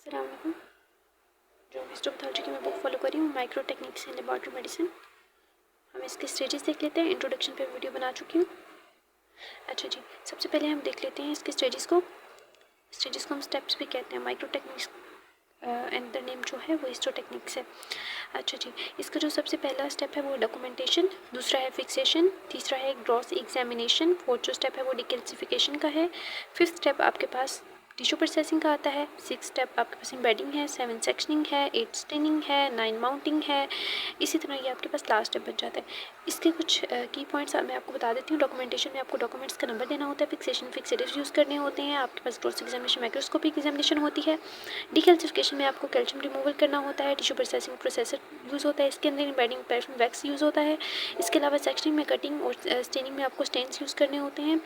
अस्सलाम वालेकुम। जो हिस्टोपैथोलॉजी की मैं बुक फॉलो कर रही हूँ, micro techniques in laboratory medicine. हम इसके स्टेजेस देख लेते हैं। इंट्रोडक्शन पे वीडियो बना चुकी हूँ। अच्छा जी, सबसे पहले हम देख लेते हैं इसके स्टेजेस को हम स्टेप्स भी कहते हैं। Micro techniques and the name जो है वो हिस्टो टेक्निक्स है। अच्छा जी, इसका जो सबसे पहला स्टेप है वो डॉक्यूमेंटेशन, दूसरा है फिक्सेशन, तीसरा है ग्रॉस एग्जामिनेशन, फोर्थ जो स्टेप है वो डिकैल्सिफिकेशन का है, फिफ्थ स्टेप आपके पास टिश्यू प्रोसेसिंग का आता है, सिक्स स्टेप आपके पास एम्बेडिंग है, सेवन सेक्शनिंग है, एट स्टेनिंग है, नाइन माउंटिंग है। इसी तरह ये आपके पास लास्ट स्टेप बन जाता है। इसके कुछ की पॉइंट्स मैं आपको बता देती हूँ। डॉक्यूमेंटेशन में आपको डॉक्यूमेंट्स का नंबर देना होता है, फिक्सेशन फिक्सेटिव्स यूज़ करने होते हैं, आपके पास ग्रॉस एग्जामिनेशन माइक्रोस्कोपिक एग्जामिनेशन होती है, डिकैल्सिफिकेशन में आपको कैल्शियम रिमूवल करना होता है, टिश्यू प्रोसेसिंग प्रोसेसर यूज़ होता है, इसके अंदर एम्बेडिंग पैराफिन वैक्स यूज़ होता है। इसके अलावा सेक्शनिंग में कटिंग और स्टेनिंग में आपको स्टेन्स यूज़ करने होते हैं,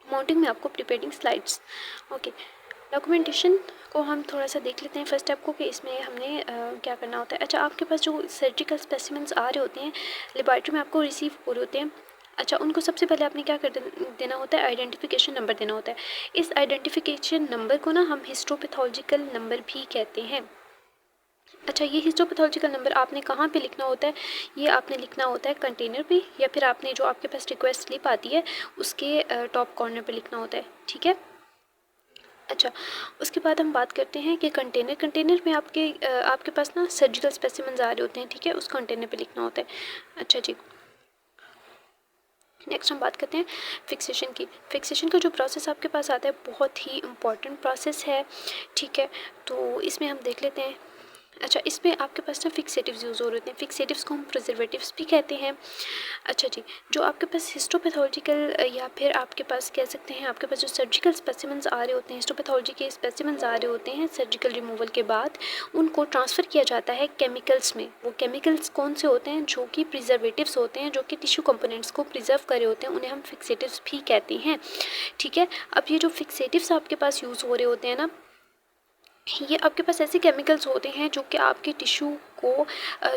माउंटिंग में आपको प्रिपेयरिंग स्लाइड्स। ओके, डॉक्यूमेंटेशन को हम थोड़ा सा देख लेते हैं फर्स्ट स्टेप को कि इसमें हमने क्या करना होता है। अच्छा, आपके पास जो सर्जिकल स्पेसिमेंट्स आ रहे होते हैं लेबॉरेटरी में आपको रिसीव हो रहे होते हैं, अच्छा उनको सबसे पहले आपने क्या कर देना होता है, आइडेंटिफिकेशन नंबर देना होता है। इस आइडेंटिफिकेशन नंबर को ना हम हिस्टोपैथोलॉजिकल नंबर भी कहते हैं। अच्छा, ये हिस्टोपैथोलॉजिकल नंबर आपने कहाँ पे लिखना होता है, ये आपने लिखना होता है कंटेनर पे, या फिर आपने जो आपके पास रिक्वेस्ट स्लिप आती है उसके टॉप कॉर्नर पे लिखना होता है। ठीक है। अच्छा, उसके बाद हम बात करते हैं कि कंटेनर में आपके पास ना सर्जिकल स्पेसिमेंस आ रहे होते हैं। ठीक है, उस कंटेनर पे लिखना होता है। अच्छा जी, नेक्स्ट हम बात करते हैं फिक्सेशन की। फिक्सेशन का जो प्रोसेस आपके पास आता है बहुत ही इम्पॉर्टेंट प्रोसेस है। ठीक है, तो इसमें हम देख लेते हैं। अच्छा, इसमें आपके पास ना फिक्सेटिव्स यूज़ हो रहे होते हैं। फिक्सेटिव्स को हम प्रिजर्वेटिव्स भी कहते हैं। अच्छा जी, जो आपके पास हिस्टोपैथोलॉजिकल या फिर आपके पास कह सकते हैं आपके पास जो सर्जिकल स्पेसिमेंस आ रहे होते हैं, हिस्टोपैथोलॉजी के स्पेसिमेंस आ रहे होते हैं सर्जिकल रिमूवल के बाद, उनको ट्रांसफ़र किया जाता है केमिकल्स में। वो केमिकल्स कौन से होते हैं, जो कि प्रिजर्वेटिव्स होते हैं, जो कि टिश्यू कंपोनेंट्स को प्रिजर्व करे होते हैं, उन्हें हम फिक्सेटिव्स भी कहते हैं। ठीक है, अब ये जो फिक्सेटिव्स आपके पास यूज़ हो रहे होते हैं ना, ये आपके पास ऐसे केमिकल्स होते हैं जो कि आपके टिश्यू को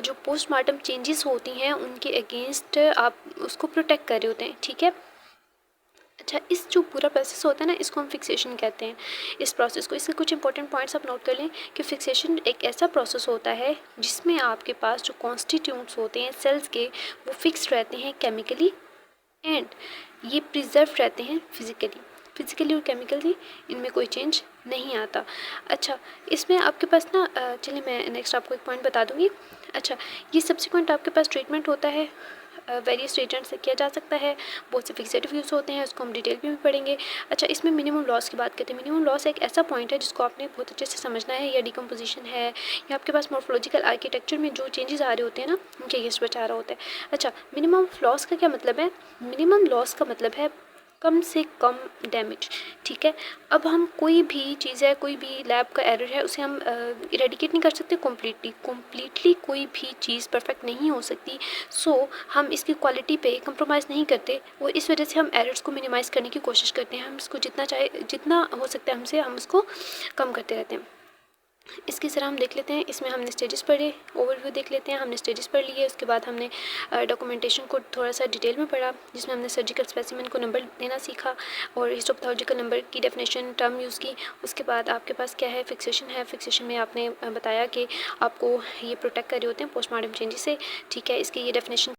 जो पोस्टमार्टम चेंजेस होती हैं उनके अगेंस्ट आप उसको प्रोटेक्ट कर रहे होते हैं। ठीक है। अच्छा, इस जो पूरा प्रोसेस होता है ना, इसको हम फिक्सेशन कहते हैं। इस प्रोसेस को, इसके कुछ इंपॉर्टेंट पॉइंट्स आप नोट कर लें कि फिक्सेशन एक ऐसा प्रोसेस होता है जिसमें आपके पास जो कॉन्स्टिट्यूंट्स होते हैं सेल्स के, वो फिक्स रहते हैं केमिकली एंड ये प्रिजर्व रहते हैं फिजिकली और केमिकली, इनमें कोई चेंज नहीं आता। अच्छा, इसमें आपके पास ना चलिए मैं नेक्स्ट आपको एक पॉइंट बता दूंगी। अच्छा, ये सब्सिक्वेंट आपके पास ट्रीटमेंट होता है, वेरियस ट्रीटमेंट से किया जा सकता है, बहुत से फिक्सेटिव यूज़ होते हैं, उसको हम डिटेल में भी पढ़ेंगे। अच्छा, इसमें मिनिमम लॉस की बात करते हैं। मिनिमम लॉस एक ऐसा पॉइंट है जिसको आपने बहुत अच्छे से समझना है, या डिकम्पोजिशन है, या आपके पास मॉर्फोलॉजिकल आर्किटेक्चर में जो चेंजेस आ रहे होते हैं ना, उनके अगेंस्ट बचा रहा होता है। अच्छा, मिनिमम लॉस का क्या मतलब है, मिनिमम लॉस का मतलब है कम से कम डैमेज। ठीक है, अब हम कोई भी चीज़ है, कोई भी लैब का एरर है, उसे हम इरेडिकेट नहीं कर सकते कम्प्लीटली कोई भी चीज़ परफेक्ट नहीं हो सकती। सो हम इसकी क्वालिटी पे कंप्रोमाइज़ नहीं करते, और इस वजह से हम एरर्स को मिनिमाइज़ करने की कोशिश करते हैं। हम इसको जितना हो सकता है हमसे, हम उसको कम करते रहते हैं। इसकी तरह हम देख लेते हैं, इसमें हमने स्टेजेस पढ़े, ओवरव्यू देख लेते हैं। हमने स्टेजेस पढ़ लिए, उसके बाद हमने डॉक्यूमेंटेशन को थोड़ा सा डिटेल में पढ़ा, जिसमें हमने सर्जिकल स्पेसिमेन को नंबर देना सीखा और हिस्टोपैथोलॉजिकल नंबर की डेफिनेशन टर्म यूज़ की। उसके बाद आपके पास क्या है, फिक्सेशन है। फिक्सेशन में आपने बताया कि आपको ये प्रोटेक्ट कर रहे होते हैं पोस्टमार्टम चेंजेस से। ठीक है, इसकी ये डेफिनेशन